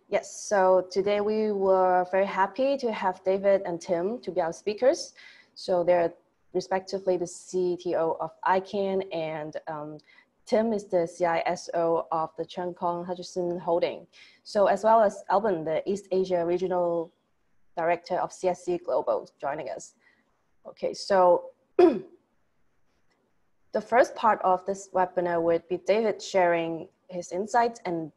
Yes, so today we were very happy to have David and Tim to be our speakers. So they're respectively the CTO of ICANN and Tim is the CISO of the Cheung Kong Hutchison Holding. So as well as Alban, the East Asia Regional Director of CSC Global joining us. Okay, so the first part of this webinar would be David sharing his insights and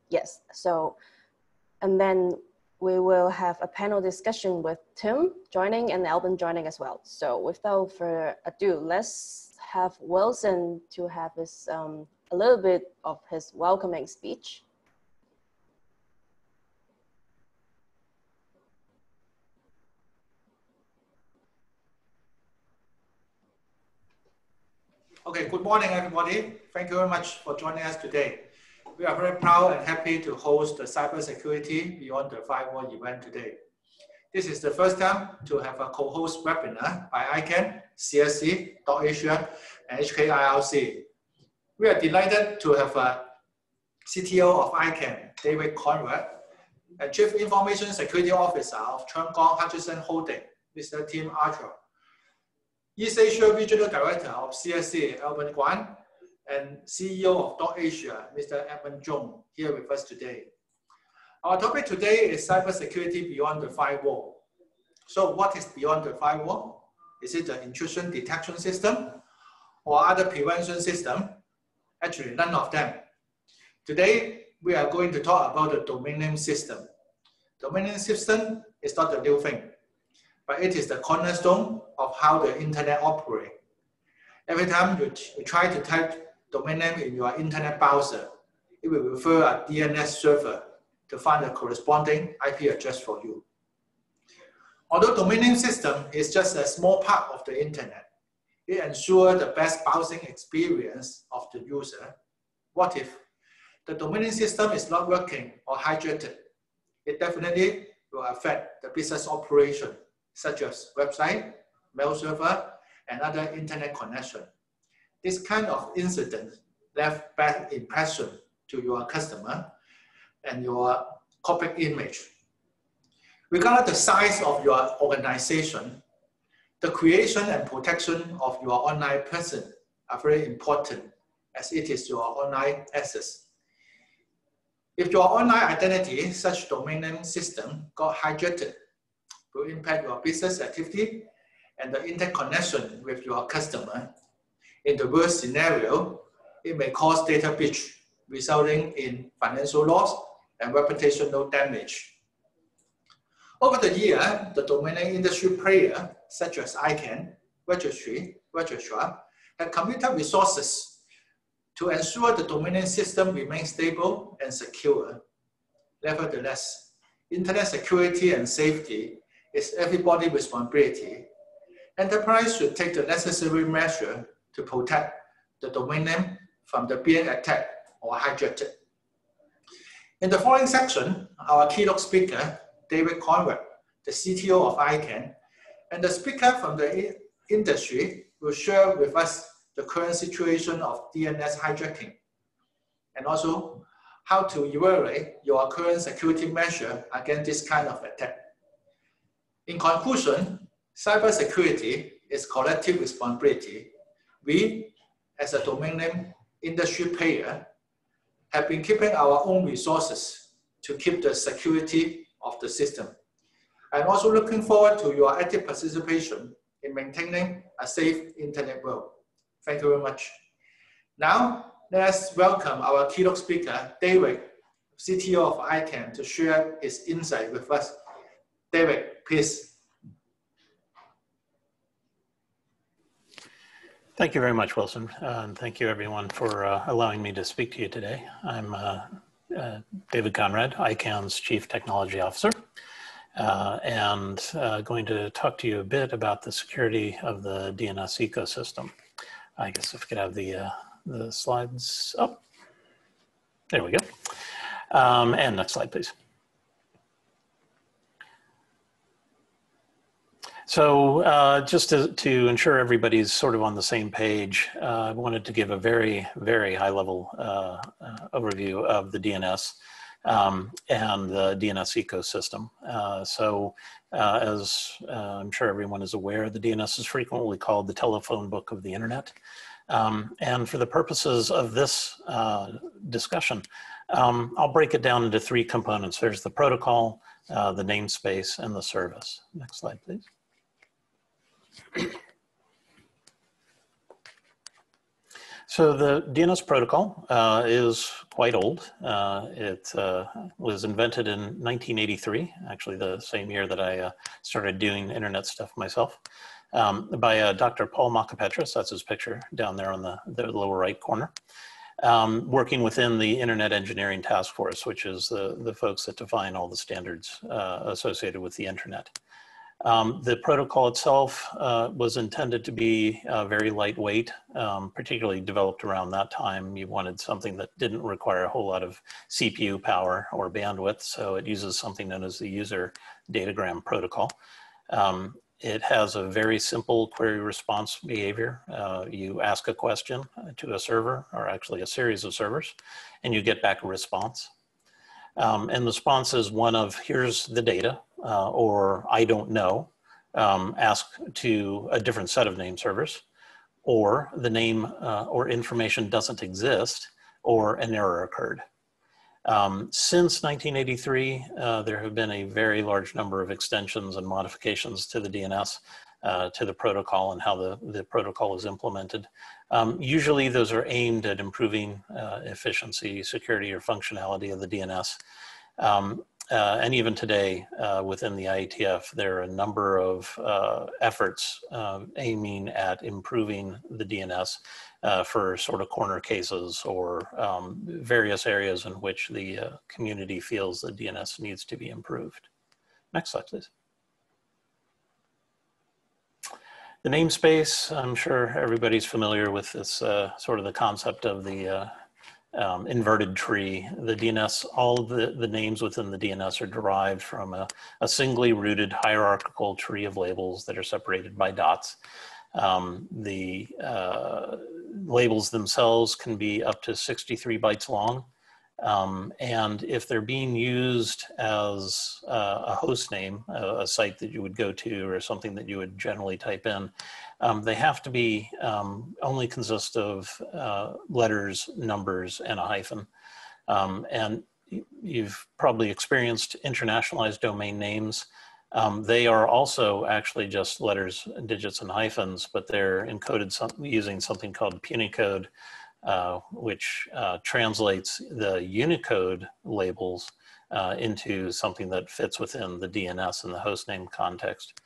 and then we will have a panel discussion with Tim joining and Alban joining as well. So without further ado, let's have Wilson to have his, a little bit of his welcoming speech. Okay, good morning, everybody. Thank you very much for joining us today. We are very proud and happy to host the Cybersecurity Beyond the Firewall event today. This is the first time to have a co-host webinar by ICANN, CSC, DotAsia, and HKIRC. We are delighted to have a CTO of ICANN, David Conrad, and Chief Information Security Officer of Cheung Kong Hutchison Holding, Mr. Tim Archer, East Asia Regional Director of CSC, Alban Guan, and CEO of DotAsia, Mr. Edmund Zhong, here with us today. Our topic today is cybersecurity beyond the firewall. So what is beyond the firewall? Is it the intrusion detection system or other prevention system? Actually, none of them. Today, we are going to talk about the domain name system. Domain name system is not a new thing, but it is the cornerstone of how the internet operates. Every time you try to type domain name in your internet browser, it will refer a DNS server to find a corresponding IP address for you. Although domain name system is just a small part of the internet, it ensures the best browsing experience of the user. What if the domain name system is not working or hijacked? It definitely will affect the business operation, such as website, mail server, and other internet connection. This kind of incident left bad impression to your customer and your corporate image. Regardless of the size of your organization, the creation and protection of your online presence are very important, as it is your online access. If your online identity, such domain name system, got hijacked, it will impact your business activity and the interconnection with your customer. In the worst scenario, it may cause data breach, resulting in financial loss and reputational damage. Over the year, the domain name industry players, such as ICANN, registrar, have committed resources to ensure the domain name system remains stable and secure. Nevertheless, internet security and safety is everybody's responsibility. Enterprise should take the necessary measure to protect the domain name from being attacked or hijacked. In the following section, our keynote speaker, David Conrad, the CTO of ICANN, and the speaker from the industry will share with us the current situation of DNS hijacking, and also how to evaluate your current security measure against this kind of attack. In conclusion, cybersecurity is collective responsibility. We, as a domain name industry player, have been keeping our own resources to keep the security of the system. I'm also looking forward to your active participation in maintaining a safe internet world. Thank you very much. Now, let's welcome our keynote speaker, David, CTO of ICANN, to share his insight with us. David, please. Thank you very much, Wilson. And thank you, everyone, for allowing me to speak to you today. I'm David Conrad, ICANN's Chief Technology Officer, and going to talk to you a bit about the security of the DNS ecosystem. I guess if we could have the slides up. There we go. And next slide, please. So just to ensure everybody's sort of on the same page, I wanted to give a very, very high level overview of the DNS and the DNS ecosystem. As I'm sure everyone is aware, the DNS is frequently called the telephone book of the internet. And for the purposes of this discussion, I'll break it down into 3 components. There's the protocol, the namespace, and the service. Next slide, please. So the DNS protocol is quite old. It was invented in 1983, actually the same year that I started doing internet stuff myself, by Dr. Paul Makapetris. That's his picture down there on the lower right corner, working within the Internet Engineering Task Force, which is the folks that define all the standards associated with the internet. The protocol itself was intended to be very lightweight, particularly developed around that time. You wanted something that didn't require a whole lot of CPU power or bandwidth, so it uses something known as the user datagram protocol. It has a very simple query response behavior. You ask a question to a server, or actually a series of servers, and you get back a response. And the response is one of, here's the data, or I don't know, ask to a different set of name servers, or the name or information doesn't exist, or an error occurred. Since 1983, there have been a very large number of extensions and modifications to the DNS, to the protocol and how the protocol is implemented. Usually those are aimed at improving efficiency, security, or functionality of the DNS. And even today, within the IETF, there are a number of efforts aiming at improving the DNS for sort of corner cases or various areas in which the community feels the DNS needs to be improved. Next slide, please. The namespace, I'm sure everybody's familiar with this sort of the concept of the inverted tree. The DNS, all the names within the DNS are derived from a singly rooted hierarchical tree of labels that are separated by dots. The labels themselves can be up to 63 bytes long. And if they're being used as a host name, a site that you would go to or something that you would generally type in, they have to be only consist of letters, numbers, and a hyphen. And you've probably experienced internationalized domain names. They are also actually just letters, digits, and hyphens, but they're encoded using something called Punycode, which translates the Unicode labels into something that fits within the DNS and the hostname context.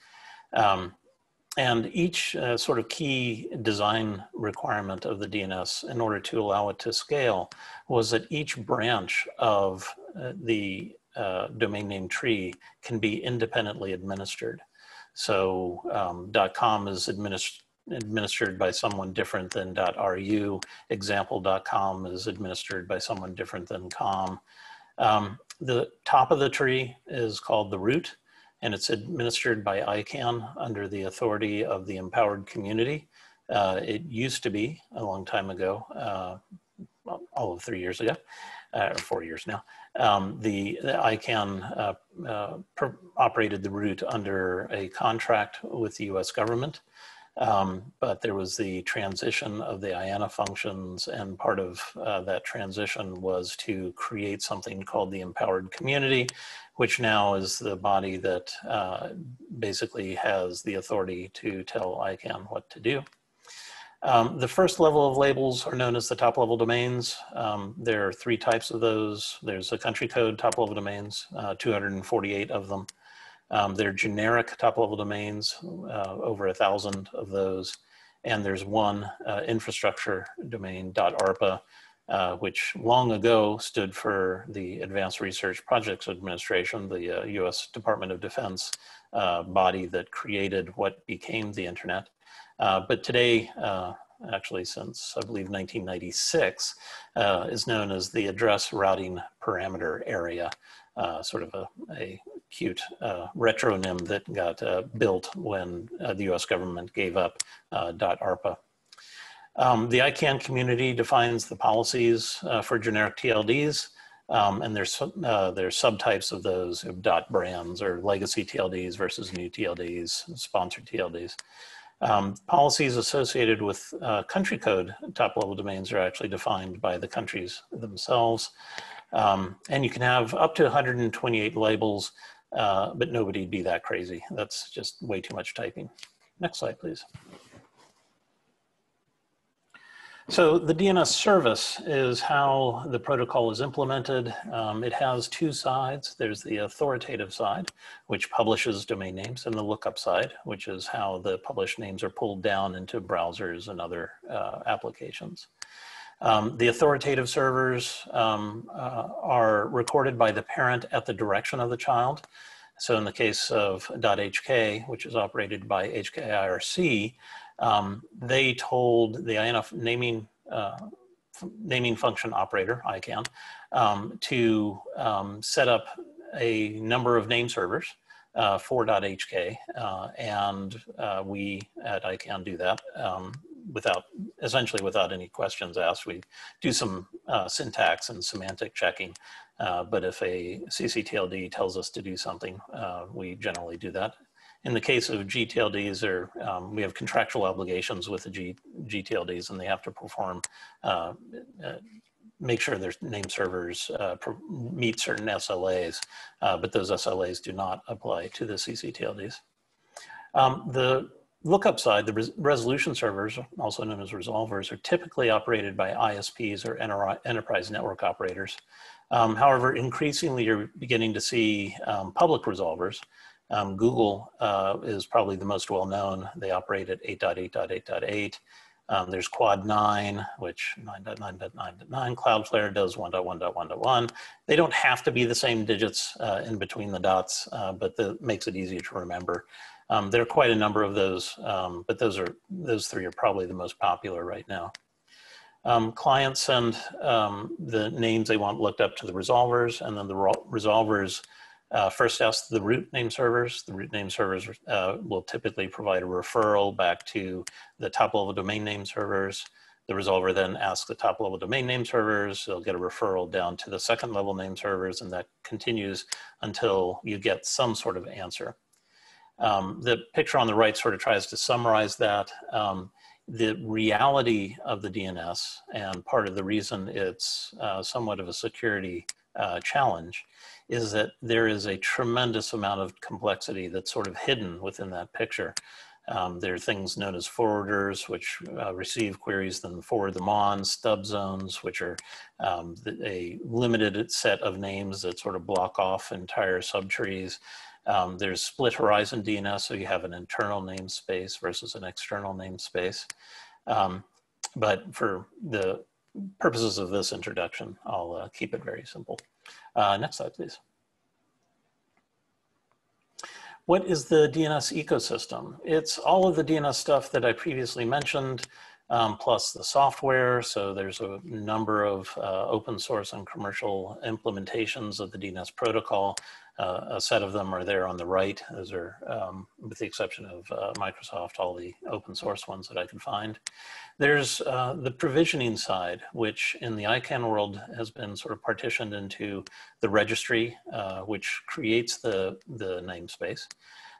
And each sort of key design requirement of the DNS in order to allow it to scale was that each branch of the domain name tree can be independently administered. So .com is administered by someone different than .ru. Example.com is administered by someone different than com. The top of the tree is called the root, and it's administered by ICANN under the authority of the empowered community. It used to be, a long time ago, all of 3 years ago, or 4 years now, the ICANN operated the root under a contract with the US government. But there was the transition of the IANA functions, and part of that transition was to create something called the Empowered Community, which now is the body that basically has the authority to tell ICANN what to do. The first level of labels are known as the top-level domains. There are 3 types of those. There's a country code top-level domains, 248 of them. They're generic top-level domains, over 1,000 of those. And there's one infrastructure domain, .arpa, which long ago stood for the Advanced Research Projects Administration, the US Department of Defense body that created what became the internet. But today, actually since I believe 1996, is known as the Address Routing Parameter Area. Sort of a cute retronym that got built when the US government gave up .arpa. The ICANN community defines the policies for generic TLDs. And there's subtypes of those dot brands or legacy TLDs versus new TLDs, sponsored TLDs. Policies associated with country code top-level domains are actually defined by the countries themselves. And you can have up to 128 labels, but nobody'd be that crazy. That's just way too much typing. Next slide, please. So the DNS service is how the protocol is implemented. It has two sides. There's the authoritative side, which publishes domain names, and the lookup side, which is how the published names are pulled down into browsers and other applications. The authoritative servers are recorded by the parent at the direction of the child. So in the case of .hk, which is operated by HKIRC, they told the INF naming function operator, ICANN, to set up a number of name servers for .hk, and we at ICANN do that essentially without any questions asked. We do some syntax and semantic checking, but if a ccTLD tells us to do something, we generally do that. In the case of gTLDs, we have contractual obligations with the gTLDs, and they have to perform, make sure their name servers meet certain SLAs, but those SLAs do not apply to the ccTLDs. The lookup side, the resolution servers, also known as resolvers, are typically operated by ISPs or enterprise network operators. However, increasingly you're beginning to see public resolvers. Google is probably the most well-known. They operate at 8.8.8.8. There's Quad 9, which 9.9.9.9. Cloudflare does 1.1.1.1. They don't have to be the same digits in between the dots, but that makes it easier to remember. There are quite a number of those, but those three are probably the most popular right now. Clients send the names they want looked up to the resolvers, and then the resolvers first ask the root name servers. The root name servers will typically provide a referral back to the top-level domain name servers. The resolver then asks the top-level domain name servers. They'll get a referral down to the second-level name servers, and that continues until you get some sort of answer. The picture on the right sort of tries to summarize that. The reality of the DNS, and part of the reason it's somewhat of a security challenge, is that there is a tremendous amount of complexity that's sort of hidden within that picture. There are things known as forwarders, which receive queries, then forward them on, stub zones, which are a limited set of names that sort of block off entire subtrees. There's split horizon DNS, so you have an internal namespace versus an external namespace. But for the purposes of this introduction, I'll keep it very simple. Next slide, please. What is the DNS ecosystem? It's all of the DNS stuff that I previously mentioned, plus the software. So there's a number of open source and commercial implementations of the DNS protocol. A set of them are there on the right. Those are, with the exception of Microsoft, all the open source ones that I could find. There's the provisioning side, which in the ICANN world has been sort of partitioned into the registry, which creates the namespace,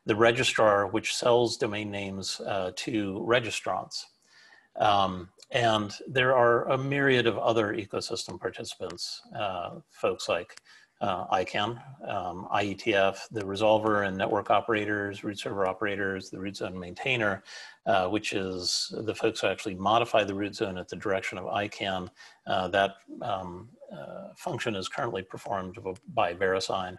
the registrar, which sells domain names to registrants. And there are a myriad of other ecosystem participants, folks like ICANN, IETF, the resolver and network operators, root server operators, the root zone maintainer, which is the folks who actually modify the root zone at the direction of ICANN. That function is currently performed by VeriSign.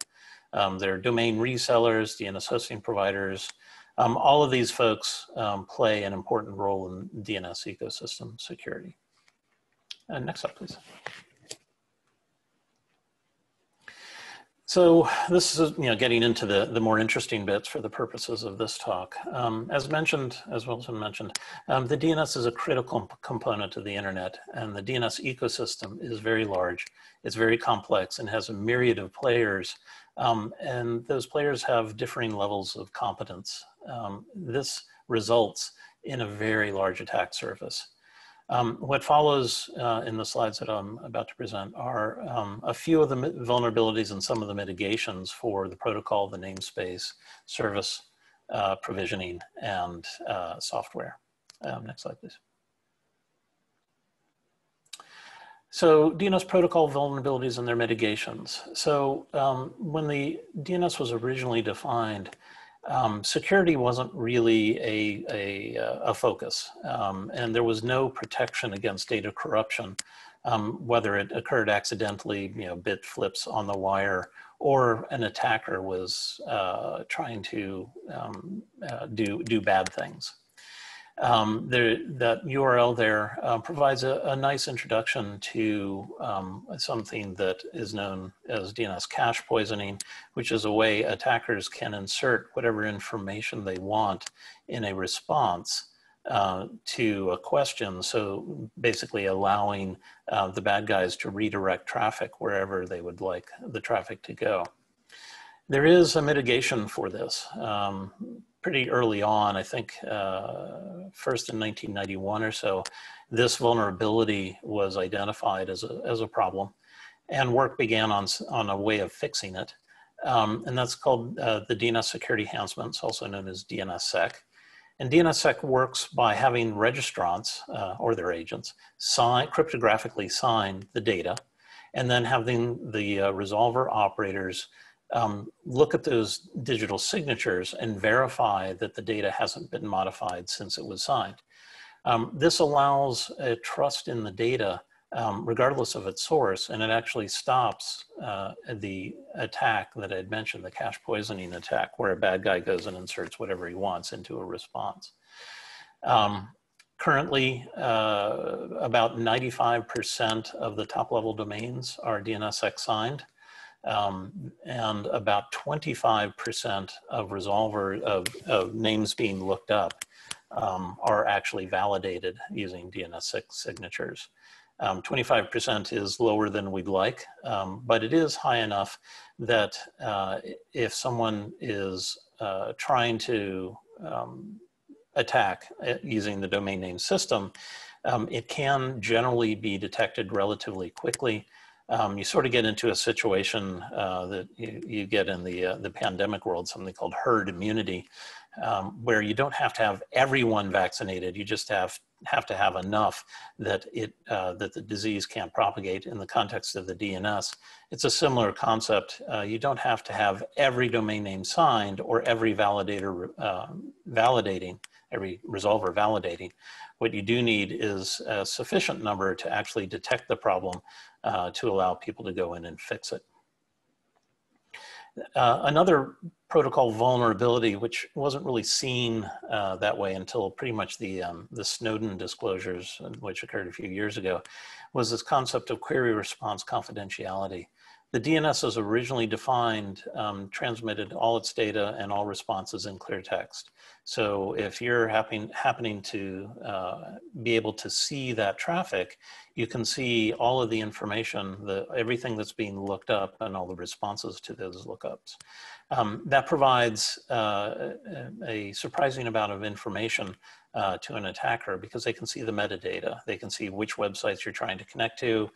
There are domain resellers, DNS hosting providers. All of these folks play an important role in DNS ecosystem security. Next slide, please. So this is, getting into the more interesting bits for the purposes of this talk. As Wilson mentioned, the DNS is a critical component of the internet, and the DNS ecosystem is very large. It's very complex and has a myriad of players, and those players have differing levels of competence. This results in a very large attack surface. What follows in the slides that I'm about to present are a few of the vulnerabilities and some of the mitigations for the protocol, the namespace, service provisioning, and software. Next slide, please. So DNS protocol vulnerabilities and their mitigations. So when the DNS was originally defined, security wasn't really a focus, and there was no protection against data corruption, whether it occurred accidentally, bit flips on the wire, or an attacker was trying to do bad things. That URL there provides a nice introduction to something that is known as DNS cache poisoning, which is a way attackers can insert whatever information they want in a response to a question. So basically allowing the bad guys to redirect traffic wherever they would like the traffic to go. There is a mitigation for this. Pretty early on, I think first in 1991 or so, this vulnerability was identified as a problem, and work began on a way of fixing it. And that's called the DNS Security Enhancements, also known as DNS Sec. And DNS Sec works by having registrants or their agents cryptographically sign the data, and then having the resolver operators look at those digital signatures and verify that the data hasn't been modified since it was signed. This allows a trust in the data regardless of its source, and it actually stops the attack that I had mentioned, the cache poisoning attack, where a bad guy goes and inserts whatever he wants into a response. Currently, about 95% of the top-level domains are DNSSEC signed. And about 25% of resolver of names being looked up are actually validated using DNS signatures. 25% is lower than we'd like, but it is high enough that if someone is trying to attack using the domain name system, it can generally be detected relatively quickly. You sort of get into a situation that you get in the pandemic world, something called herd immunity, where you don't have to have everyone vaccinated. You just have to have enough that that the disease can't propagate. In the context of the DNS, it's a similar concept. You don't have to have every domain name signed or every validator validating, every resolver validating. What you do need is a sufficient number to actually detect the problem to allow people to go in and fix it. Another protocol vulnerability, which wasn't really seen that way until pretty much the Snowden disclosures, which occurred a few years ago, was this concept of query response confidentiality. The DNS as originally defined transmitted all its data and all responses in clear text. So if you're happening to be able to see that traffic, you can see all of the information, everything that's being looked up and all the responses to those lookups. That provides a surprising amount of information to an attacker because they can see the metadata. They can see which websites you're trying to connect to.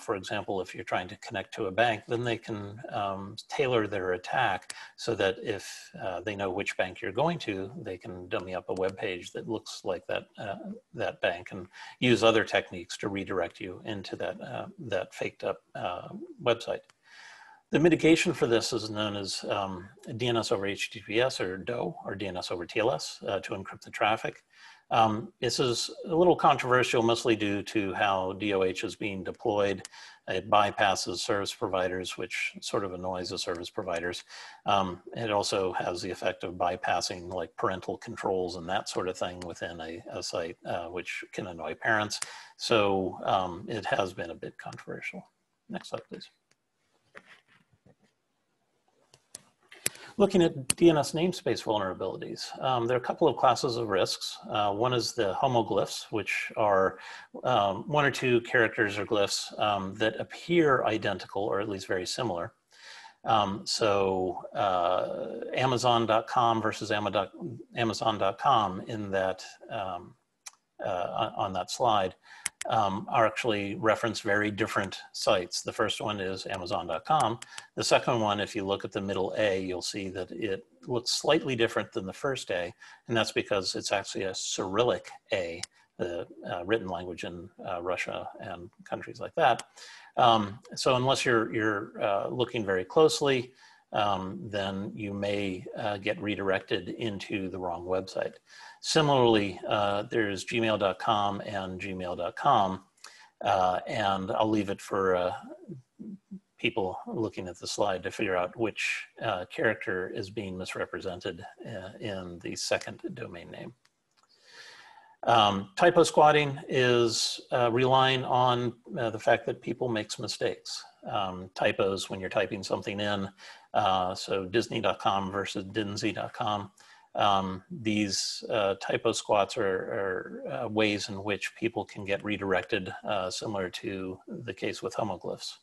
For example, if you're trying to connect to a bank, then they can tailor their attack so that if they know which bank you're going to, they can dummy up a web page that looks like that bank and use other techniques to redirect you into that faked up website. The mitigation for this is known as DNS over HTTPS or DOE or DNS over TLS to encrypt the traffic. This is a little controversial, mostly due to how DOH is being deployed. It bypasses service providers, which sort of annoys the service providers. It also has the effect of bypassing like parental controls and that sort of thing within a site, which can annoy parents. So it has been a bit controversial. Next slide, please. Looking at DNS namespace vulnerabilities, there are a couple of classes of risks. One is the homoglyphs, which are one or two characters or glyphs that appear identical or at least very similar. So Amazon.com versus Amazon.com in that on that slide are actually reference very different sites. The first one is Amazon.com. The second one, if you look at the middle A, you'll see that it looks slightly different than the first A, and that's because it's actually a Cyrillic A, the written language in Russia and countries like that. So unless you're looking very closely, then you may get redirected into the wrong website. Similarly, there's gmail.com and gmail.com, and I'll leave it for people looking at the slide to figure out which character is being misrepresented in the second domain name. Typo squatting is relying on the fact that people make mistakes. Typos when you're typing something in, so Disney.com versus Dinsey.com. These typo squats are ways in which people can get redirected, similar to the case with homoglyphs.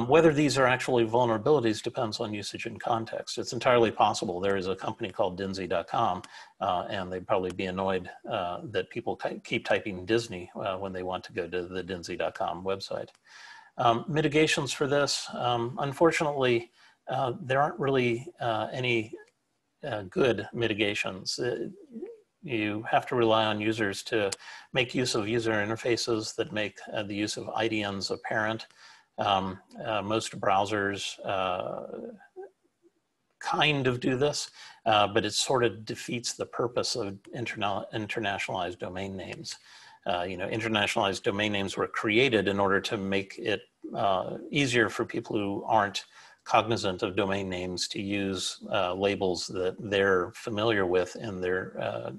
Whether these are actually vulnerabilities depends on usage and context. It's entirely possible. There is a company called Dinsey.com, and they'd probably be annoyed that people keep typing Disney when they want to go to the Dinsey.com website. Mitigations for this, unfortunately, there aren't really any good mitigations. You have to rely on users to make use of user interfaces that make the use of IDNs apparent. Most browsers kind of do this, but it sort of defeats the purpose of internationalized domain names. Internationalized domain names were created in order to make it easier for people who aren't cognizant of domain names to use labels that they're familiar with in their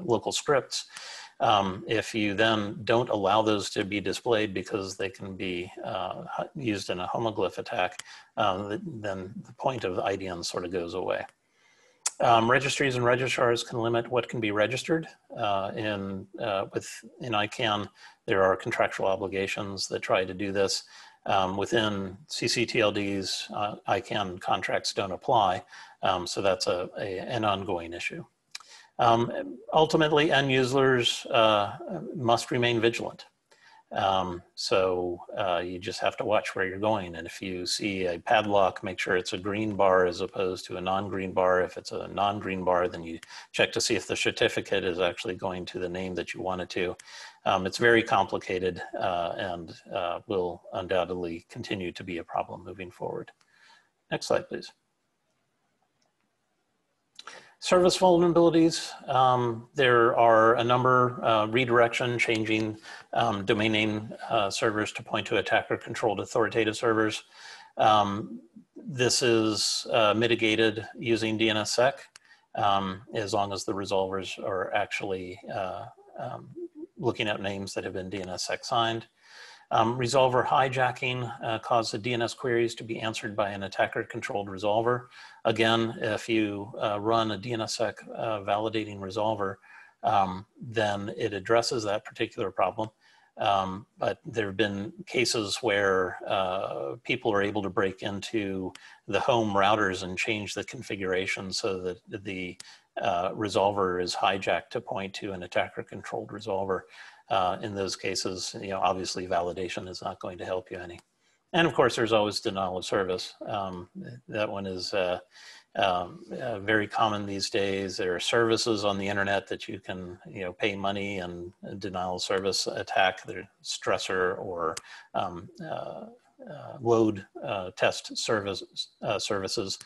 local scripts. If you then don't allow those to be displayed because they can be used in a homoglyph attack, then the point of the IDN sort of goes away. Registries and registrars can limit what can be registered. In ICANN, there are contractual obligations that try to do this. Within CCTLDs, ICANN contracts don't apply, so that's an ongoing issue. Ultimately, end users must remain vigilant. You just have to watch where you're going. And if you see a padlock, make sure it's a green bar as opposed to a non-green bar. If it's a non-green bar, then you check to see if the certificate is actually going to the name that you want it to. It's very complicated and will undoubtedly continue to be a problem moving forward. Next slide, please. Service vulnerabilities, there are a number, redirection, changing domain name servers to point to attacker-controlled authoritative servers. This is mitigated using DNSSEC, as long as the resolvers are actually looking at names that have been DNSSEC signed. Resolver hijacking causes the DNS queries to be answered by an attacker-controlled resolver. Again, if you run a DNSSEC validating resolver, then it addresses that particular problem. But there have been cases where people are able to break into the home routers and change the configuration so that the resolver is hijacked to point to an attacker-controlled resolver. In those cases, obviously validation is not going to help you any. And of course, there's always denial of service. That one is very common these days. There are services on the internet that you can, pay money and denial of service attack, their stressor or load test services.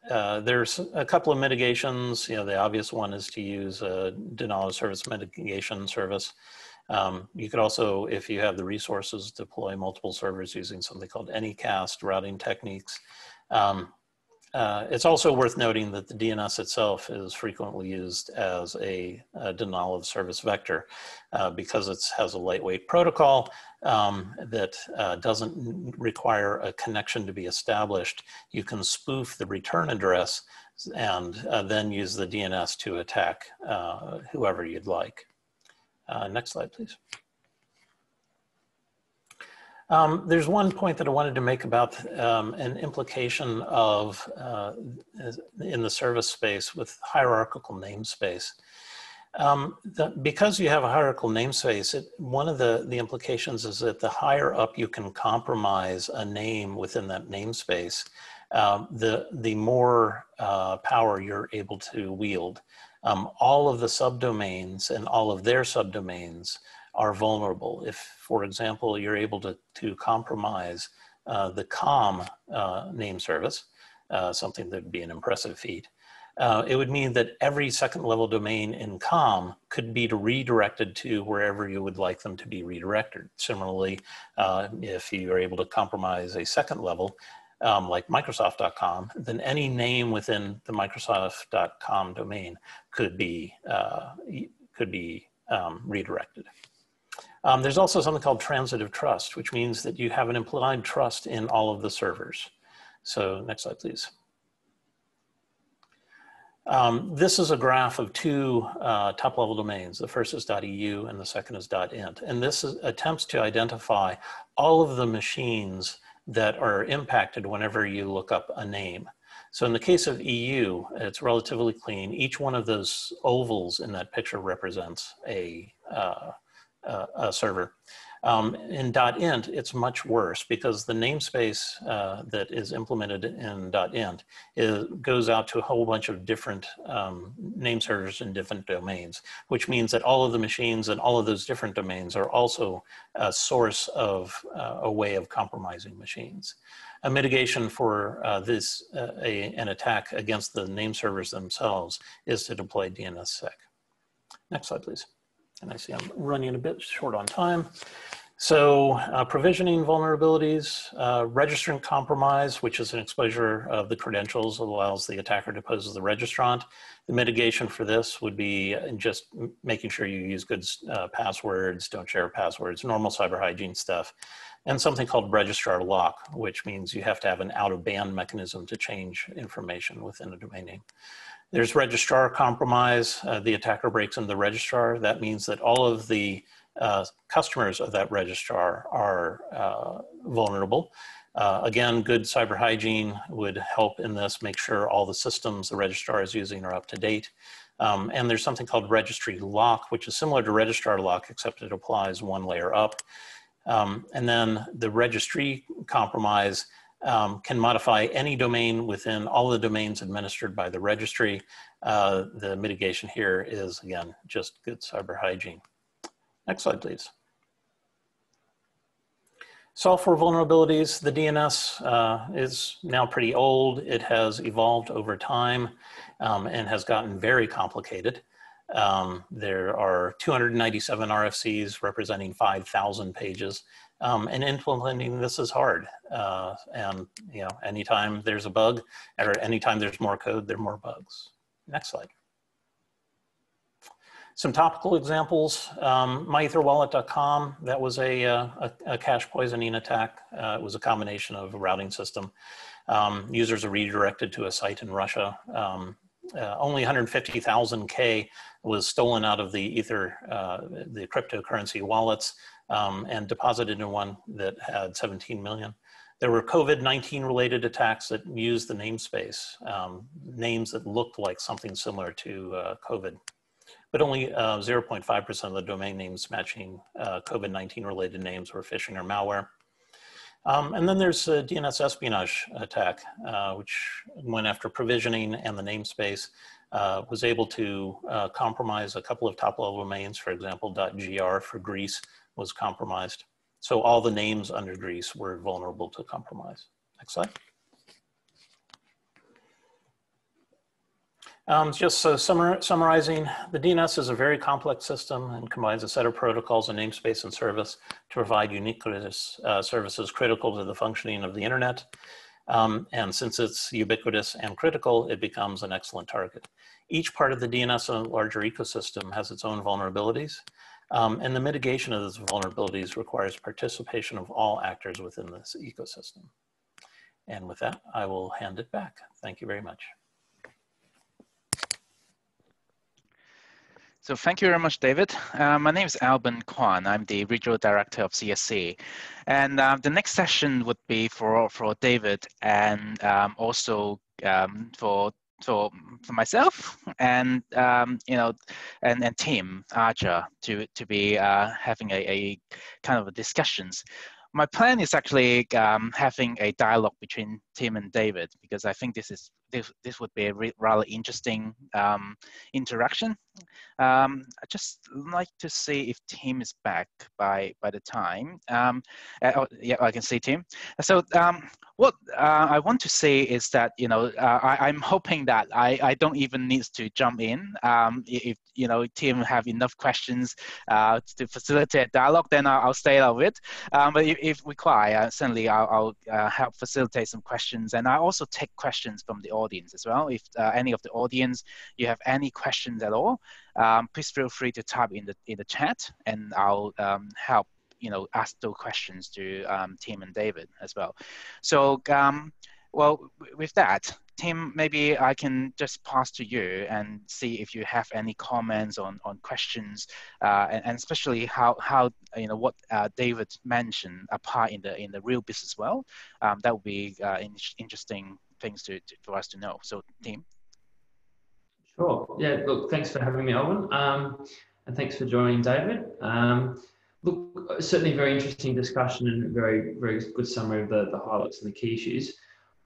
There's a couple of mitigations. The obvious one is to use a denial of service mitigation service. You could also, if you have the resources, deploy multiple servers using something called Anycast routing techniques. It's also worth noting that the DNS itself is frequently used as a denial of service vector because it has a lightweight protocol that doesn't require a connection to be established. You can spoof the return address and then use the DNS to attack whoever you'd like. Next slide, please. There's one point that I wanted to make about an implication of in the service space with hierarchical namespace. Because you have a hierarchical namespace, one of the implications is that the higher up you can compromise a name within that namespace, the more power you're able to wield. All of the subdomains and all of their subdomains are vulnerable. If, for example, you're able to compromise the com name service, something that would be an impressive feat, it would mean that every second level domain in com could be redirected to wherever you would like them to be redirected. Similarly, if you are able to compromise a second level, like Microsoft.com, then any name within the Microsoft.com domain could be redirected. There's also something called transitive trust, which means that you have an implied trust in all of the servers. So next slide, please. This is a graph of two top-level domains. The first is .eu and the second is .int. And this attempts to identify all of the machines that are impacted whenever you look up a name. So in the case of EU, it's relatively clean. Each one of those ovals in that picture represents a server. In .int, it's much worse because the namespace that is implemented in .int goes out to a whole bunch of different name servers in different domains, which means that all of the machines and all of those different domains are also a source of a way of compromising machines. A mitigation for an attack against the name servers themselves is to deploy DNSSEC. Next slide, please. And I see I'm running a bit short on time. So provisioning vulnerabilities, registrant compromise, which is an exposure of the credentials that allows the attacker to pose the registrant. The mitigation for this would be just making sure you use good passwords, don't share passwords, normal cyber hygiene stuff, and something called registrar lock, which means you have to have an out-of-band mechanism to change information within a domain name. There's registrar compromise. The attacker breaks into the registrar. That means that all of the customers of that registrar are vulnerable. Again, good cyber hygiene would help in this, make sure all the systems the registrar is using are up to date. And there's something called registry lock, which is similar to registrar lock, except it applies one layer up. And then the registry compromise can modify any domain within all the domains administered by the registry. The mitigation here is, again, just good cyber hygiene. Next slide, please. Software vulnerabilities. The DNS is now pretty old. It has evolved over time and has gotten very complicated. There are 297 RFCs representing 5,000 pages. And implementing this is hard. And anytime there's a bug or anytime there's more code, there are more bugs. Next slide. Some topical examples, myetherwallet.com, that was a cache poisoning attack. It was a combination of a routing system. Users are redirected to a site in Russia. Only 150,000 K was stolen out of the Ether, the cryptocurrency wallets, and deposited in one that had 17 million. There were COVID-19 related attacks that used the namespace, names that looked like something similar to COVID. But only 0.5% of the domain names matching COVID-19 related names were phishing or malware. And then there's a DNS espionage attack, which went after provisioning and the namespace, was able to compromise a couple of top-level domains. For example, .gr for Greece was compromised. So all the names under Greece were vulnerable to compromise. Next slide. Just so summarizing, the DNS is a very complex system and combines a set of protocols and namespace and service to provide ubiquitous services critical to the functioning of the internet. And since it's ubiquitous and critical, it becomes an excellent target. Each part of the DNS and larger ecosystem has its own vulnerabilities. And the mitigation of those vulnerabilities requires participation of all actors within this ecosystem. And with that, I will hand it back. Thank you very much. So thank you very much, David. My name is Alban Kwan. I'm the Regional Director of CSC. And the next session would be for David and also for for myself and and Tim Archer to be having a kind of a discussions. My plan is actually having a dialogue between Tim and David, because I think this would be a rather interesting interaction. I just like to see if Tim is back by the time. Yeah, I can see Tim. So what I want to say is that I'm hoping that I don't even need to jump in. If Tim have enough questions to facilitate dialogue, then I'll stay out of it. But if required, certainly I'll help facilitate some questions, and I also take questions from the audience as well. If any of the audience you have any questions at all, please feel free to type in the chat, and I'll help ask those questions to Tim and David as well. So well, with that, Tim, maybe I can just pass to you and see if you have any comments on questions, and especially how what David mentioned apply in the real business well. That would be interesting things for us to know. So, Tim. Sure. Yeah. Look, thanks for having me, Alvin, and thanks for joining, David. Look, certainly very interesting discussion and very good summary of the highlights and the key issues.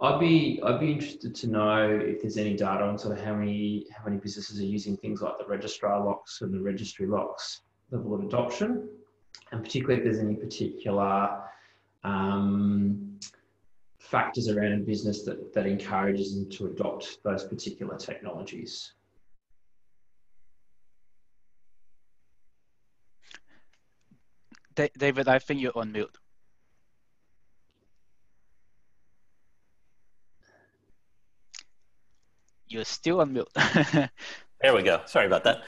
I'd be interested to know if there's any data on sort of how many businesses are using things like the registrar locks and the registry locks level of adoption, and particularly if there's any particular factors around a business that encourages them to adopt those particular technologies. David, I think you're on mute. You're still on mute. There we go. Sorry about that.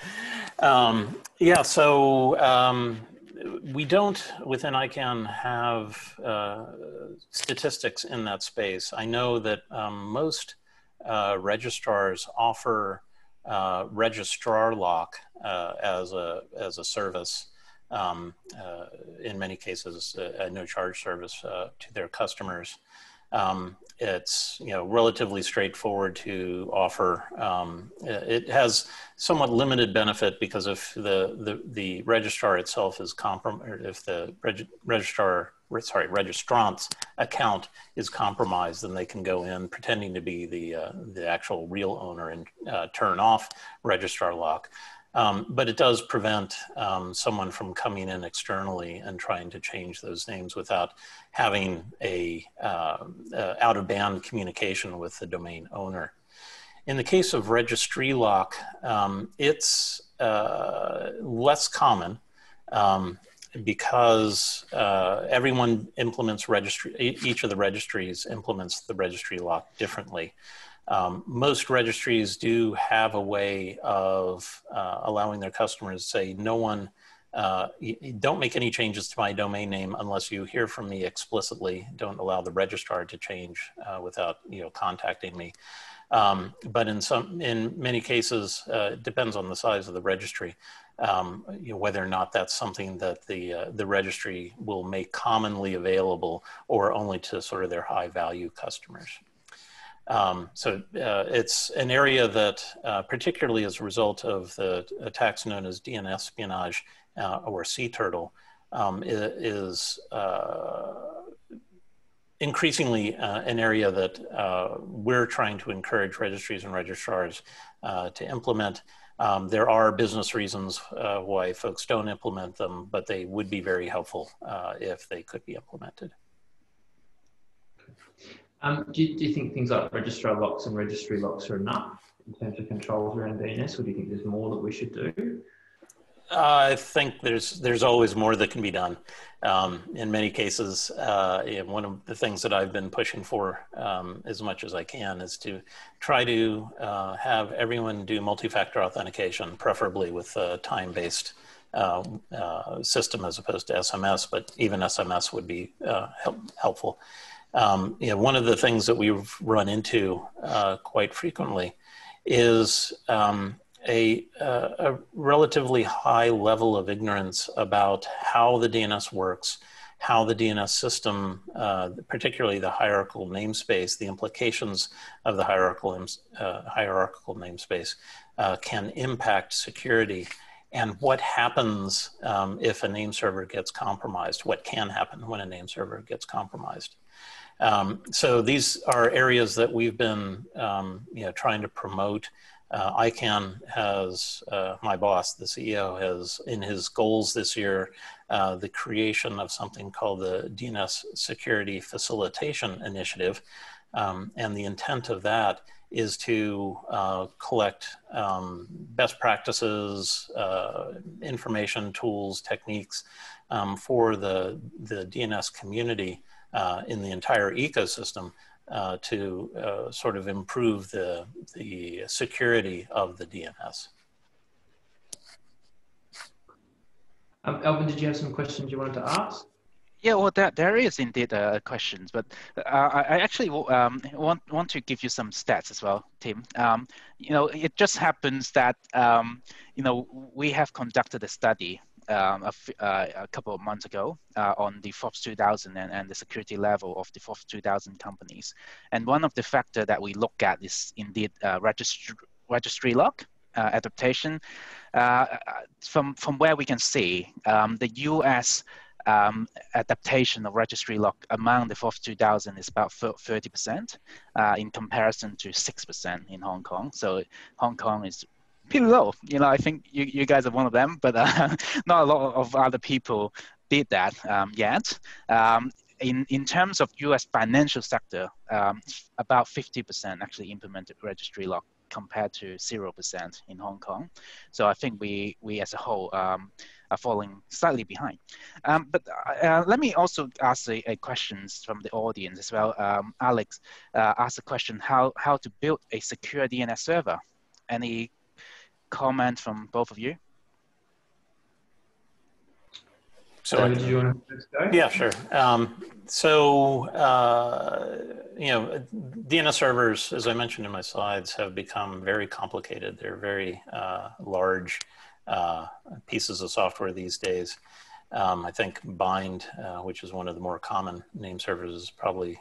Yeah, so we don't, within ICANN, have statistics in that space. I know that most registrars offer registrar lock as a service, in many cases a no-charge service to their customers. It's relatively straightforward to offer. It has somewhat limited benefit because if the registrar itself is compromised, if the registrant's account is compromised, then they can go in pretending to be the actual real owner and turn off registrar lock. But it does prevent someone from coming in externally and trying to change those names without having a out-of-band communication with the domain owner. In the case of registry lock, it's less common because everyone implements each of the registries implements the registry lock differently. Most registries do have a way of allowing their customers to say, no one, don't make any changes to my domain name unless you hear from me explicitly. Don't allow the registrar to change without contacting me. But in many cases, it depends on the size of the registry, whether or not that's something that the registry will make commonly available or only to sort of their high value customers. So it's an area that, particularly as a result of the attacks known as DNS espionage or sea turtle, is increasingly an area that we're trying to encourage registries and registrars to implement. There are business reasons why folks don't implement them, but they would be very helpful if they could be implemented. Do you think things like registrar locks and registry locks are enough in terms of controls around DNS, or do you think there's more that we should do? I think there's always more that can be done. In many cases, one of the things that I've been pushing for as much as I can is to try to have everyone do multi-factor authentication, preferably with a time-based system as opposed to SMS, but even SMS would be helpful. One of the things that we've run into quite frequently is a relatively high level of ignorance about how the DNS works, how the DNS system, particularly the hierarchical namespace, the implications of the hierarchical namespace can impact security, and what happens if a name server gets compromised, what can happen when a name server gets compromised. So these are areas that we've been trying to promote. ICANN has, my boss, the CEO, has in his goals this year, the creation of something called the DNS Security Facilitation Initiative. And the intent of that is to collect best practices, information, tools, techniques for the DNS community in the entire ecosystem to sort of improve the security of the DNS. Alvin, did you have some questions you wanted to ask? Yeah, well, there is indeed questions, but I actually want to give you some stats as well, Tim. It just happens that we have conducted a study a couple of months ago on the FOPS 2000 and the security level of the FOPS 2000 companies, and one of the factors that we look at is indeed registry lock adaptation. From where we can see, the US adaptation of registry lock among the FOPS 2000 is about 30% in comparison to 6% in Hong Kong. So Hong Kong is pretty low. I think you guys are one of them, but not a lot of other people did that yet. In terms of US financial sector, about 50% actually implemented registry lock compared to 0% in Hong Kong. So I think we as a whole are falling slightly behind. But let me also ask a questions from the audience as well. Alex asked a question, how to build a secure DNS server. Any comment from both of you? So, do you want to go? Yeah, sure. DNS servers, as I mentioned in my slides, have become very complicated. They're very large pieces of software these days. I think Bind, which is one of the more common name servers, is probably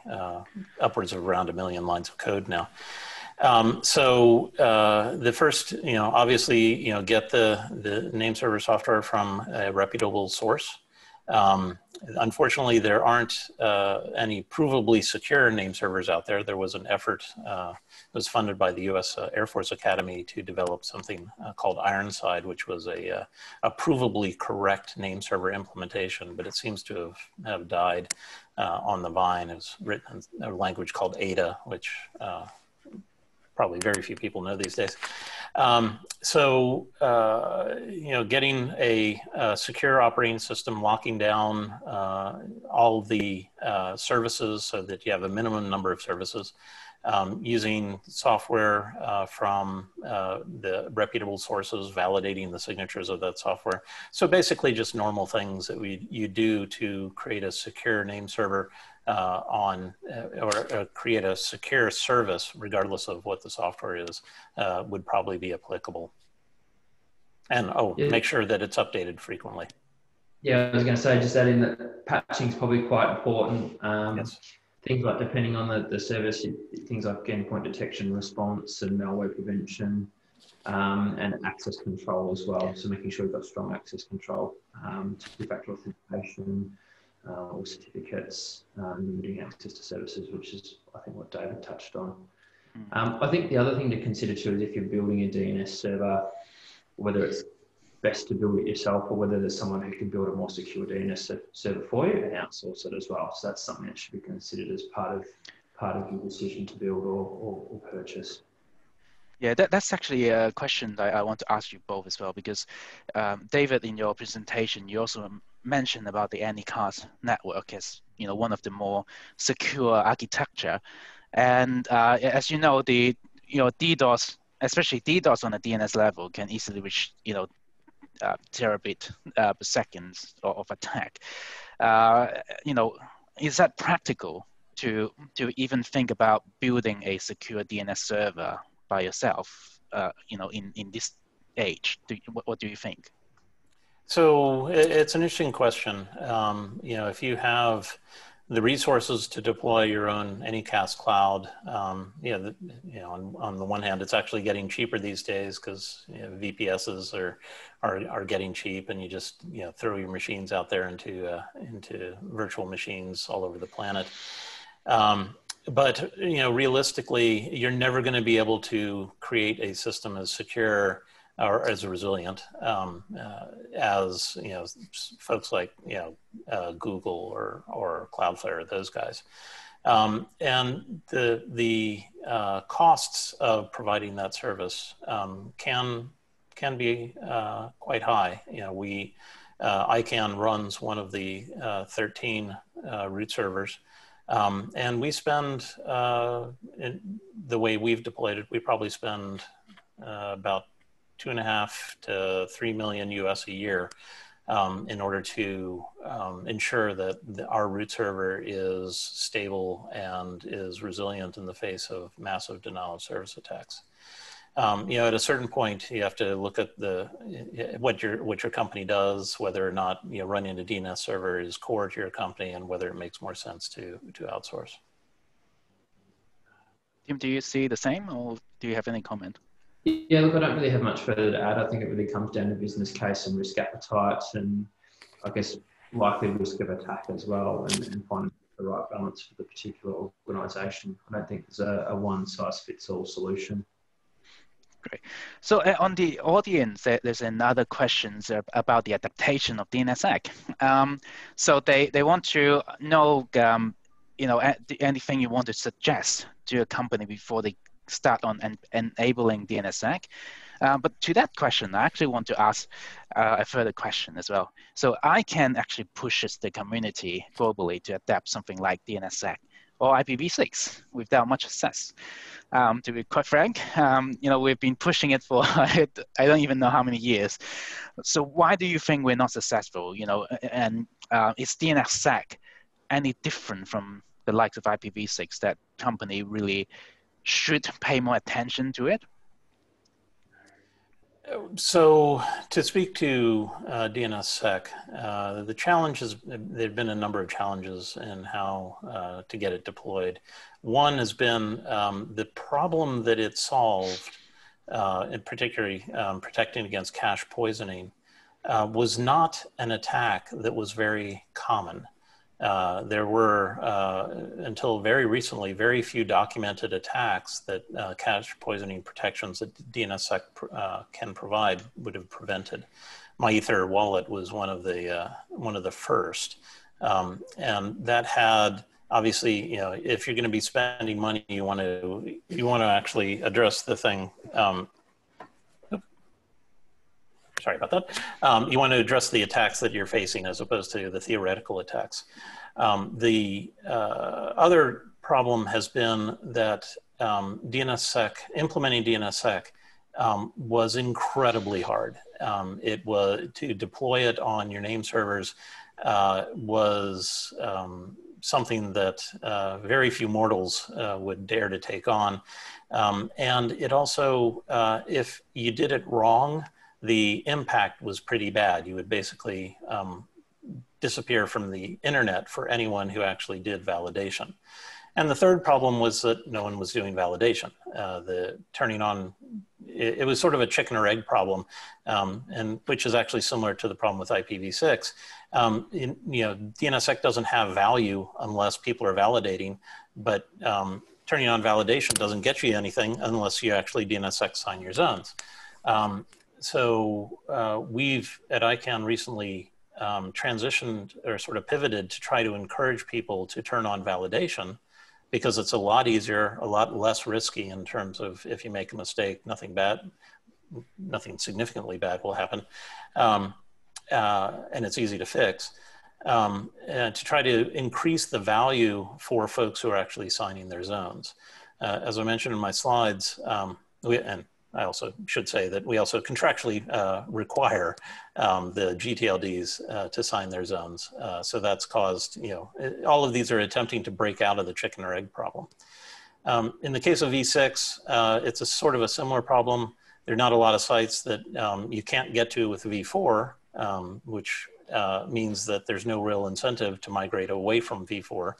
upwards of around 1 million lines of code now. The first, obviously, get the name server software from a reputable source. Unfortunately, there aren't any provably secure name servers out there. There was an effort, it was funded by the US Air Force Academy to develop something called Ironside, which was a provably correct name server implementation, but it seems to have died on the vine. It was written in a language called Ada, which probably very few people know these days. Getting a secure operating system, locking down all the services so that you have a minimum number of services, using software from the reputable sources, validating the signatures of that software. So basically just normal things that you do to create a secure name server or create a secure service, regardless of what the software is, would probably be applicable. And make sure that it's updated frequently. Yeah, I was going to say, just adding that patching is probably quite important. Yes. Things like, depending on the service, things like endpoint detection response and malware prevention, and access control as well. So making sure you've got strong access control, two-factor authentication, or certificates, limiting access to services, which is, I think, what David touched on. I think the other thing to consider too is if you're building a DNS server, whether it's best to build it yourself or whether there's someone who can build a more secure DNS server for you and outsource it as well. So that's something that should be considered as part of your decision to build or purchase. Yeah, that's actually a question that I want to ask you both as well, because David, in your presentation, you also mentioned about the Anycast network as one of the more secure architecture, and as you know, the DDoS, especially DDoS on a DNS level, can easily reach terabit per second of attack. Is that practical to even think about building a secure DNS server by yourself, in this age? What do you think? So it's an interesting question. You know, if you have the resources to deploy your own Anycast cloud, on the one hand, it's actually getting cheaper these days because VPSs are getting cheap, and you just throw your machines out there into virtual machines all over the planet. But realistically, you're never going to be able to create a system as secure or as resilient as folks like Google or Cloudflare, those guys. And the costs of providing that service can be quite high. ICANN runs one of the 13 root servers. And we spend, in the way we've deployed it, we probably spend about $2.5 to $3 million US a year in order to ensure that our root server is stable and is resilient in the face of massive denial of service attacks. At a certain point, you have to look at what your company does, whether or not running a DNS server is core to your company, and whether it makes more sense to outsource. Tim, do you see the same, or do you have any comment? Yeah, look, I don't really have much further to add. I think it really comes down to business case and risk appetite, and I guess likely risk of attack as well, and finding the right balance for the particular organisation. I don't think there's a one-size-fits-all solution. Great. So on the audience, there's another question about the adaptation of DNSSEC. So they want to know, anything you want to suggest to a company before they start on enabling DNSSEC. But to that question, I actually want to ask a further question as well. So ICANN actually pushes the community globally to adapt something like DNSSEC or IPv6 without much success. To be quite frank, we've been pushing it for I don't even know how many years. So why do you think we're not successful? And is DNSSEC any different from the likes of IPv6 that company really should pay more attention to it? So to speak to DNSSEC, the challenges, there have been a number of challenges in how to get it deployed. One has been the problem that it solved, in particularly protecting against cache poisoning, was not an attack that was very common. There were, until very recently, very few documented attacks that cache poisoning protections that DNSSEC can provide would have prevented. MyEther wallet was one of the first, and that had obviously, if you're going to be spending money, you want to actually address the thing. Sorry about that. You want to address the attacks that you're facing as opposed to the theoretical attacks. The other problem has been that implementing DNSSEC was incredibly hard. It was to deploy it on your name servers was something that very few mortals would dare to take on. And it also, if you did it wrong, the impact was pretty bad. You would basically disappear from the internet for anyone who actually did validation. And the third problem was that no one was doing validation. The turning on, it was sort of a chicken or egg problem, and which is actually similar to the problem with IPv6. DNSSEC doesn't have value unless people are validating, but turning on validation doesn't get you anything unless you actually DNSSEC sign your zones. So we've at ICANN recently transitioned or sort of pivoted to try to encourage people to turn on validation, because it's a lot easier, a lot less risky in terms of if you make a mistake, nothing significantly bad will happen, and it's easy to fix. And to try to increase the value for folks who are actually signing their zones. As I mentioned in my slides, and I also should say that we also contractually require the GTLDs to sign their zones. So that's caused, all of these are attempting to break out of the chicken or egg problem. In the case of V6, it's a sort of a similar problem. There are not a lot of sites that you can't get to with V4 which means that there's no real incentive to migrate away from v4.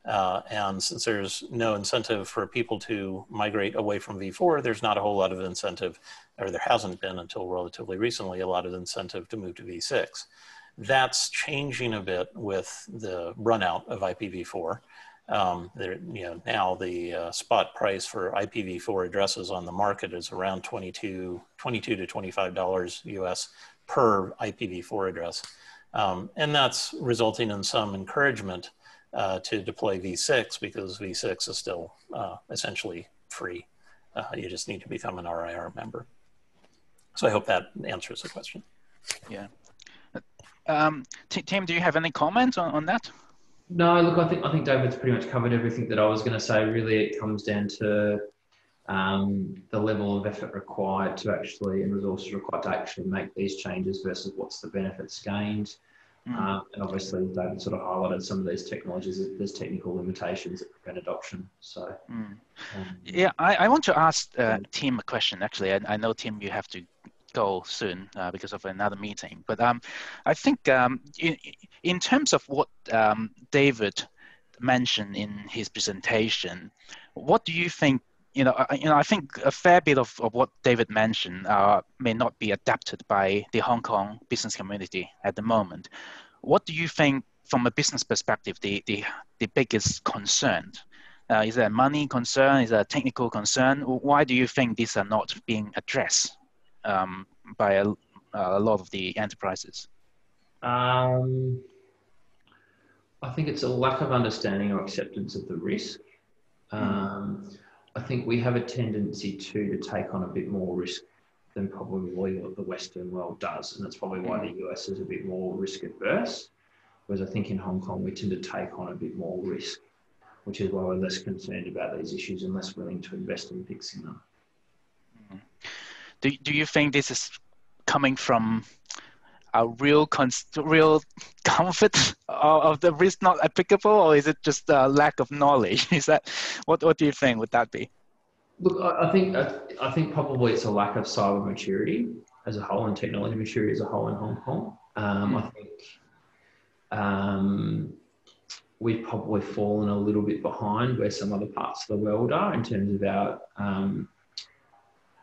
And since there's no incentive for people to migrate away from v4, there's not a whole lot of incentive, or there hasn't been until relatively recently, a lot of incentive to move to v6. That's changing a bit with the runout of IPv4. Now the spot price for IPv4 addresses on the market is around $22 to $25 US per IPv4 address. And that's resulting in some encouragement to deploy v6 because v6 is still essentially free. You just need to become an RIR member. So I hope that answers the question. Yeah. Tim, do you have any comments on that? No, look, I think David's pretty much covered everything that I was going to say. Really, it comes down to the level of effort required to actually, and resources required to actually make these changes versus what's the benefits gained. And obviously, David sort of highlighted some of these technologies. There's technical limitations that prevent adoption. So, yeah, I want to ask Tim a question. Actually, I know Tim, you have to go soon because of another meeting. But I think in terms of what David mentioned in his presentation, what do you think? I think a fair bit of what David mentioned may not be adapted by the Hong Kong business community at the moment. What do you think, from a business perspective, the biggest concern? Is there a money concern? Is there a technical concern? Why do you think these are not being addressed by a lot of the enterprises? I think it's a lack of understanding or acceptance of the risk. I think we have a tendency to take on a bit more risk than probably what the Western world does. And that's probably why the US is a bit more risk adverse. Whereas I think in Hong Kong, we tend to take on a bit more risk, which is why we're less concerned about these issues and less willing to invest in fixing them. Do you think this is coming from a real comfort of the risk not applicable, or is it just a lack of knowledge? Is that what do you think would that be? Look, I think probably it's a lack of cyber maturity as a whole and technology maturity as a whole in Hong Kong. I think we've probably fallen a little bit behind where some other parts of the world are in terms of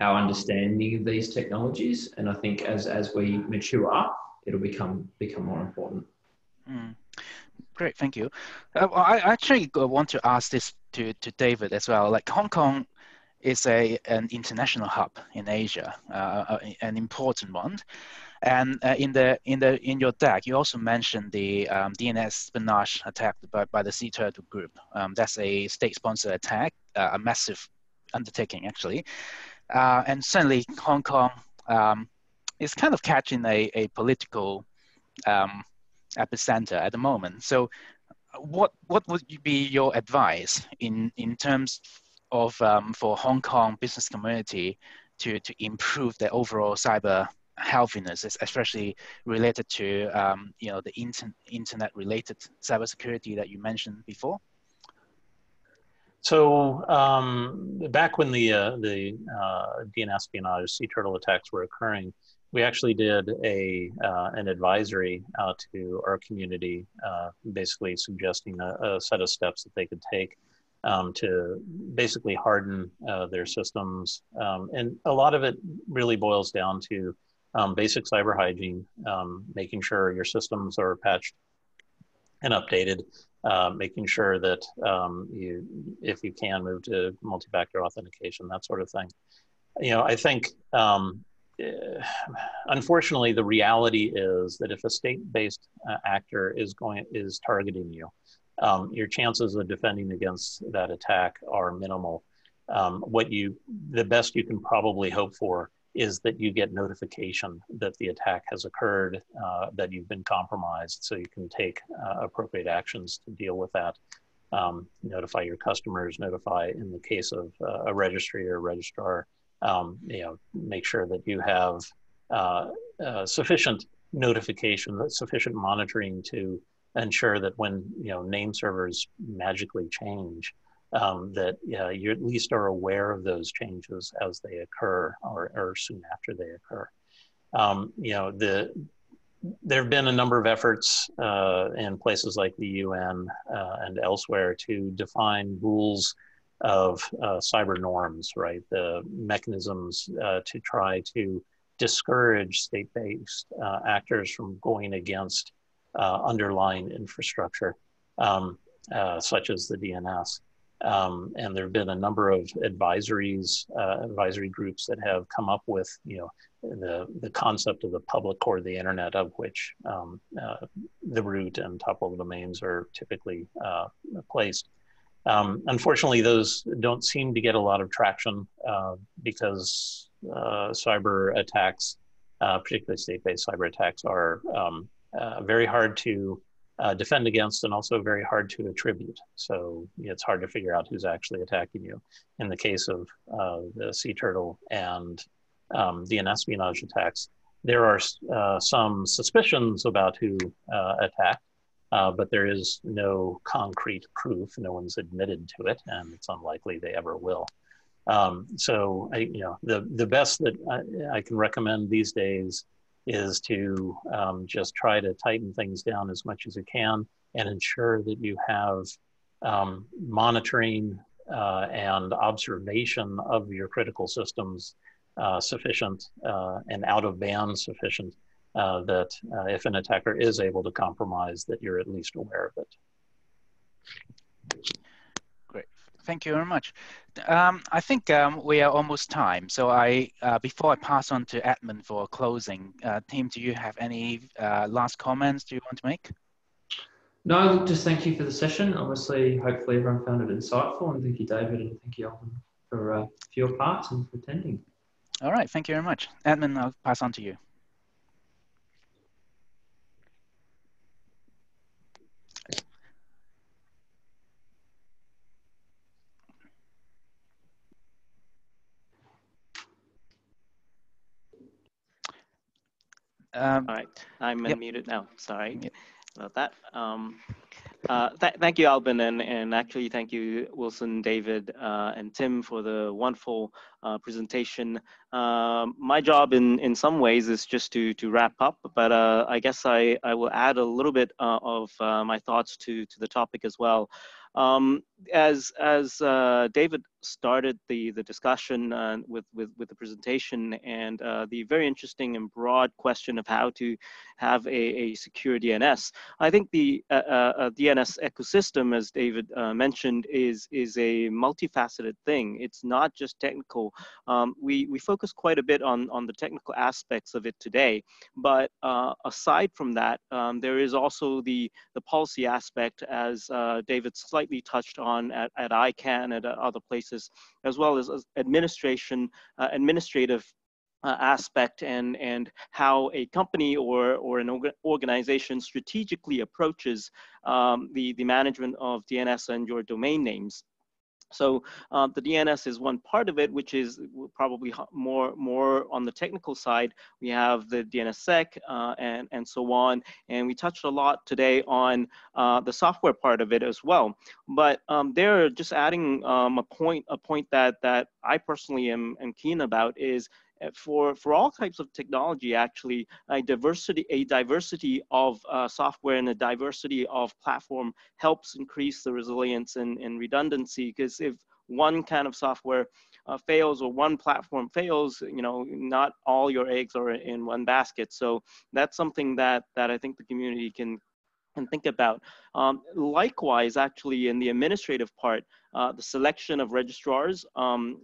our understanding of these technologies, and I think as we mature, it'll become more important. Great, thank you. I actually want to ask this to David as well. Like, Hong Kong is an international hub in Asia, an important one. And in your deck, you also mentioned the DNS espionage attack by the C-Turtle group. That's a state-sponsored attack, a massive undertaking actually. And certainly Hong Kong is kind of catching a political epicenter at the moment. So what would be your advice in terms of for Hong Kong business community to improve their overall cyber healthiness, especially related to the internet related cybersecurity that you mentioned before? So back when the DNS espionage C-Turtle attacks were occurring, we actually did an advisory out to our community, basically suggesting a set of steps that they could take to basically harden their systems. And a lot of it really boils down to basic cyber hygiene, making sure your systems are patched and updated, making sure that if you can, move to multi-factor authentication, that sort of thing. I think, unfortunately, the reality is that if a state-based actor is targeting you, your chances of defending against that attack are minimal. The best you can probably hope for is that you get notification that the attack has occurred, that you've been compromised, so you can take appropriate actions to deal with that. Notify your customers, notify, in the case of a registry or a registrar, make sure that you have sufficient notification, sufficient monitoring to ensure that when name servers magically change, that you at least are aware of those changes as they occur or soon after they occur. there have been a number of efforts in places like the UN and elsewhere to define rules of cyber norms, right? The mechanisms to try to discourage state-based actors from going against underlying infrastructure, such as the DNS. And there have been a number of advisory groups that have come up with, the concept of the public core of the internet, of which the root and top-level domains are typically placed. Unfortunately, those don't seem to get a lot of traction because cyber attacks, particularly state-based cyber attacks, are very hard to defend against and also very hard to attribute. So it's hard to figure out who's actually attacking you. In the case of the Sea Turtle and DNS espionage attacks, there are some suspicions about who attacked, but there is no concrete proof. No one's admitted to it, and it's unlikely they ever will. So the best that I can recommend these days is to just try to tighten things down as much as you can and ensure that you have monitoring and observation of your critical systems sufficient and out of band sufficient that if an attacker is able to compromise, that you're at least aware of it. Great, thank you very much. I think we are almost time. So before I pass on to admin for closing, Tim, do you have any last comments do you want to make? No, just thank you for the session. Obviously, hopefully everyone found it insightful, and thank you, David, and thank you, Alvin, for your parts and for attending. All right, thank you very much. Admin, I'll pass on to you. All right, I'm unmuted now. Sorry about that. Thank you, Albin, and actually thank you, Wilson, David, and Tim for the wonderful presentation. My job in some ways is just to wrap up, but I guess I will add a little bit of my thoughts to the topic as well. As David started the discussion with the presentation and the very interesting and broad question of how to have a secure DNS, I think the DNS ecosystem, as David mentioned, is a multifaceted thing. It's not just technical. We focus quite a bit on the technical aspects of it today, but aside from that, there is also the policy aspect, as David slightly touched on at ICANN and at other places, as well as administrative aspect and how a company or an organization strategically approaches the management of DNS and your domain names. So the DNS is one part of it, which is probably more on the technical side. We have the DNS Sec and so on. And we touched a lot today on the software part of it as well. But they're just adding a point that I personally am keen about is for all types of technology, actually, a diversity of software and a diversity of platform helps increase the resilience and redundancy. Because if one kind of software fails or one platform fails, not all your eggs are in one basket. So that's something that I think the community can think about. Likewise, actually, in the administrative part, the selection of registrars,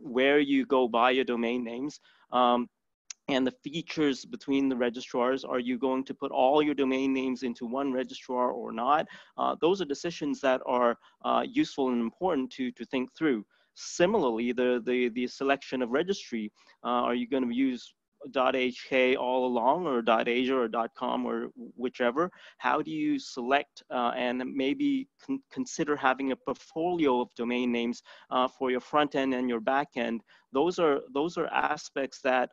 where you go buy your domain names, and the features between the registrars. Are you going to put all your domain names into one registrar or not? Those are decisions that are useful and important to think through. Similarly, the selection of registry, are you going to use .hk all along, or .asia or .com or whichever? How do you select and maybe consider having a portfolio of domain names for your front end and your back end? Those are aspects that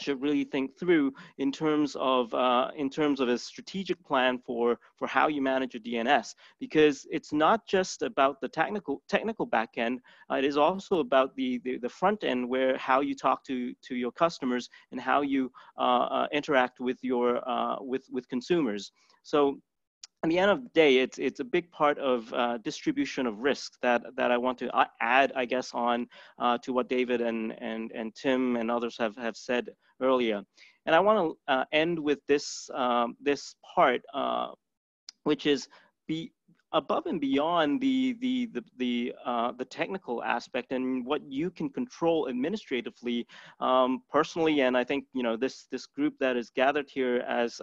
should really think through in terms of a strategic plan for how you manage your DNS, because it's not just about the technical backend. It is also about the front end, where how you talk to your customers and how you interact with your with consumers. So at the end of the day, it's a big part of distribution of risk that I want to add, I guess, on to what David and Tim and others have said earlier. And I want to end with this this part, which is above and beyond the technical aspect and what you can control administratively, personally. And I think, you know, this group that is gathered here as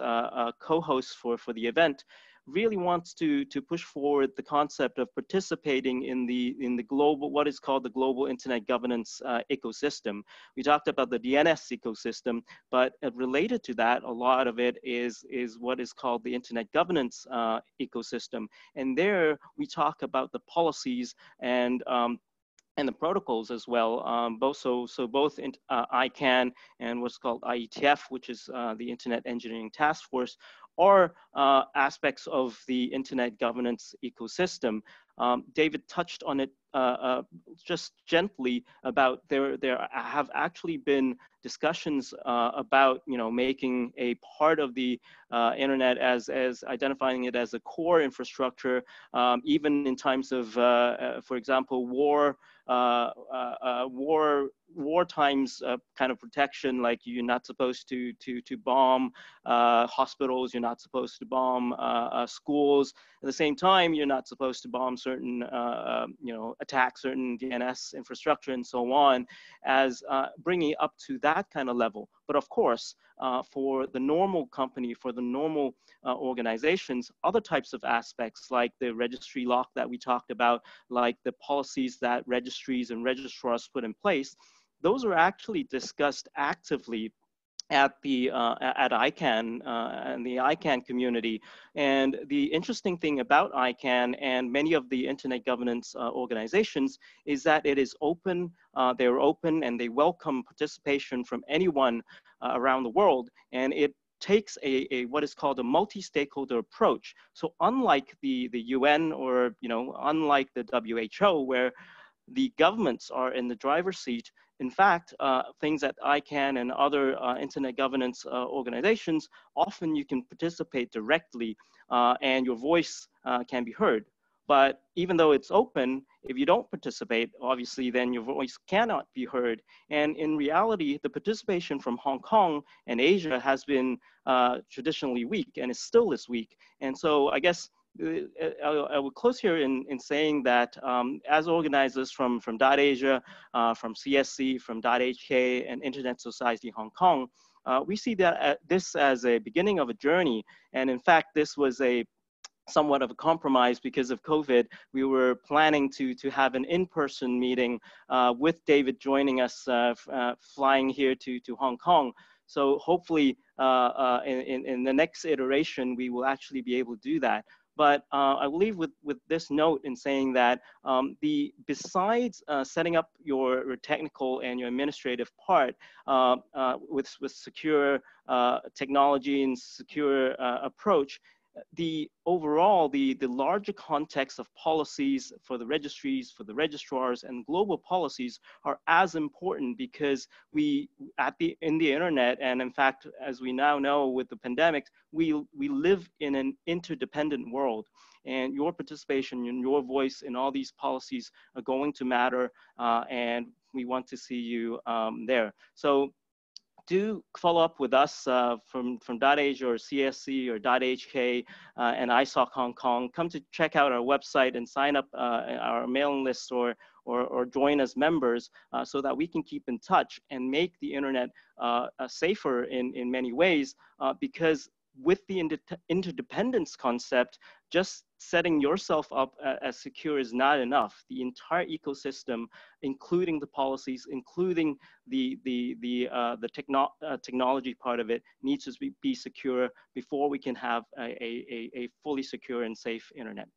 co-hosts for the event really wants to push forward the concept of participating in the global, what is called the global internet governance ecosystem. We talked about the DNS ecosystem, but related to that, a lot of it is what is called the internet governance ecosystem. And there we talk about the policies and the protocols as well, both ICANN and what's called IETF, which is the Internet Engineering Task Force, or aspects of the internet governance ecosystem. David touched on it just gently about there have actually been discussions about, you know, making a part of the internet as identifying it as a core infrastructure, even in times of, for example, war times kind of protection, like you're not supposed to bomb hospitals, you're not supposed to bomb schools. At the same time, you're not supposed to bomb certain, you know, attack certain DNS infrastructure and so on, as bringing up to that kind of level. But of course, for the normal company, for the normal organizations, other types of aspects like the registry lock that we talked about, like the policies that registries and registrars put in place, those are actually discussed actively at the at ICANN and the ICANN community. And the interesting thing about ICANN and many of the internet governance organizations is that it is open. They're open and they welcome participation from anyone around the world, and it takes a what is called a multi-stakeholder approach. So unlike the UN, or, you know, unlike the WHO, where the governments are in the driver's seat, in fact, things at ICANN and other internet governance organizations, often you can participate directly and your voice can be heard. But even though it's open, if you don't participate, obviously then your voice cannot be heard. And in reality, the participation from Hong Kong and Asia has been traditionally weak, and is still this weak. And so I guess I will close here in saying that as organizers from DotAsia, from CSC, from .hk, and Internet Society Hong Kong, we see that this as a beginning of a journey. And in fact, this was a somewhat of a compromise because of COVID. We were planning to have an in-person meeting with David joining us, flying here to Hong Kong. So hopefully in the next iteration, we will actually be able to do that. But I will leave with this note in saying that besides setting up your technical and your administrative part with secure technology and secure approach, the overall, the larger context of policies for the registries, for the registrars, and global policies are as important, because we in the internet, and in fact, as we now know with the pandemic, we live in an interdependent world, and your participation and your voice in all these policies are going to matter, and we want to see you there. So do follow up with us from .Asia or CSC or .hk and ISOC Hong Kong. Come to check out our website and sign up our mailing list or join as members so that we can keep in touch and make the internet safer in many ways, because with the interdependence concept, just setting yourself up as secure is not enough. The entire ecosystem, including the policies, including the technology part of it, needs to be secure before we can have a fully secure and safe internet.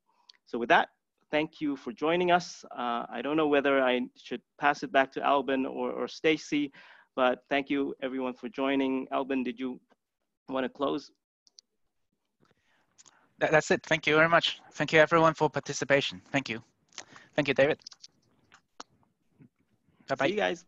So with that, thank you for joining us. I don't know whether I should pass it back to Albin or Stacy, But thank you everyone for joining. Albin, did you want to close? That's it. Thank you very much. Thank you everyone for participation. Thank you. Thank you, David. Bye-bye. See you guys.